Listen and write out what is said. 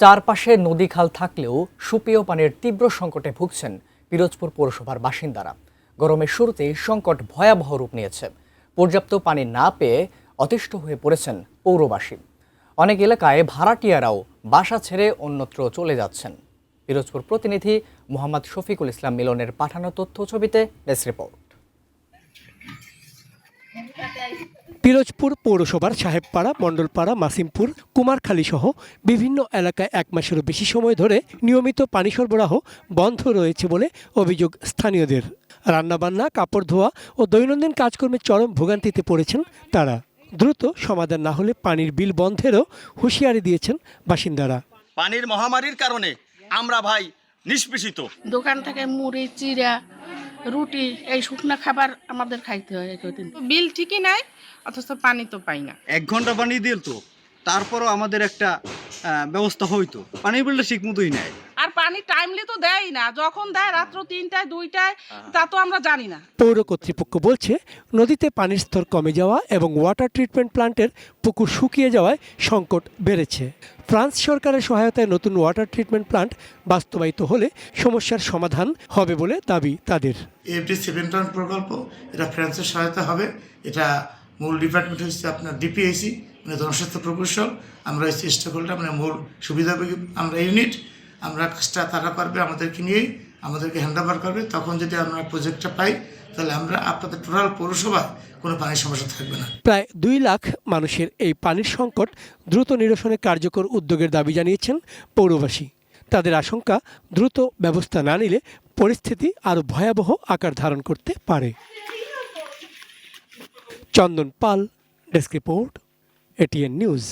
চারপাশে নদী খাল থাকলেও সুপেয় পানির তীব্র সংকটে ভুগছেন পিরোজপুর পৌরসভার বাসিন্দারা। গরমের শুরুতেই সংকট ভয়াবহ রূপ নিয়েছে। পর্যাপ্ত পানি না পেয়ে অতিষ্ঠ হয়ে পড়েছেন পৌরবাসী। অনেক এলাকায় ভাড়াটিয়ারাও বাসা ছেড়ে অন্যত্র চলে যাচ্ছেন। পিরোজপুর প্রতিনিধি মোহাম্মদ শফিকুল ইসলাম মিলনের পাঠানো তথ্য ছবিতে ডেস্ক রিপোর্ট। পিরোজপুর পৌরসভার সাহেবপাড়া, মণ্ডলপাড়া, মাসিমপুর, কুমারখালী সহ বিভিন্ন এলাকায় এক মাসেরও বেশি সময় ধরে নিয়মিত পানি সরবরাহ বন্ধ রয়েছে বলে অভিযোগ স্থানীয়দের। রান্নাবান্না, কাপড় ধোয়া ও দৈনন্দিন কাজকর্মে চরম ভোগান্তিতে পড়েছেন তারা। দ্রুত সমাধান না হলে পানির বিল বন্ধেরও হুঁশিয়ারি দিয়েছেন বাসিন্দারা। পানির মহামারীর কারণে আমরা ভাই নিষ্পেষিত। দোকান থেকে মুড়ি, চিড়া, রুটি এই শুকনা খাবার আমাদের খাইতে হয়। বিল ঠিকই নাই, অথচ পানি তো পাই না। 1 ঘন্টা পানি দিল তো, তারপরও আমাদের একটা ব্যবস্থা হইতো। পানির বিলটা ঠিক মতোই নেয়। আর পানি টাইমলি তো দেয় না, যখন দেয় রাত্র 3টায় 2টায়, তা তো আমরা জানি না। পৌর কর্তৃপক্ষ বলছে, নদীতে পানির স্তর কমে যাওয়া এবং ওয়াটার ট্রিটমেন্ট প্ল্যান্টের পুকুর শুকিয়ে যাওয়ায় সংকট বেড়েছে। ফ্রান্স সরকারের সহায়তায় নতুন ওয়াটার ট্রিটমেন্ট প্ল্যান্ট বাস্তবায়িত হলে সমস্যার সমাধান হবে বলে দাবি তাদের। এফডি 7 টন প্রকল্প, এটা ফ্রান্সের সহায়তা হবে। এটা মূল ডিপার্টমেন্ট হচ্ছে আপনার ডিপিএসি, মানে জনস্বাস্থ্য প্রকৌশল। আমরা হচ্ছে স্টেকহোল্ডার, মানে মূল সুবিধাভোগী আমরা ইউনিট। আমরা কাজটা তারা পারবে, আমাদেরকে নিয়েই আমাদেরকে হ্যান্ড ওভার করবে। তখন যদি আমরা প্রজেক্টটা পাই, তাহলে আমরা আপনাদের টোটাল পৌরসভায় কোনো পানির সমস্যা থাকবে না। প্রায় 2 লাখ মানুষের এই পানির সংকট দ্রুত নিরসনে কার্যকর উদ্যোগের দাবি জানিয়েছেন পৌরবাসী। তাদের আশঙ্কা, দ্রুত ব্যবস্থা না নিলে পরিস্থিতি আরও ভয়াবহ আকার ধারণ করতে পারে। চন্দন পাল, ডেস্ক রিপোর্ট, এটিএন নিউজ।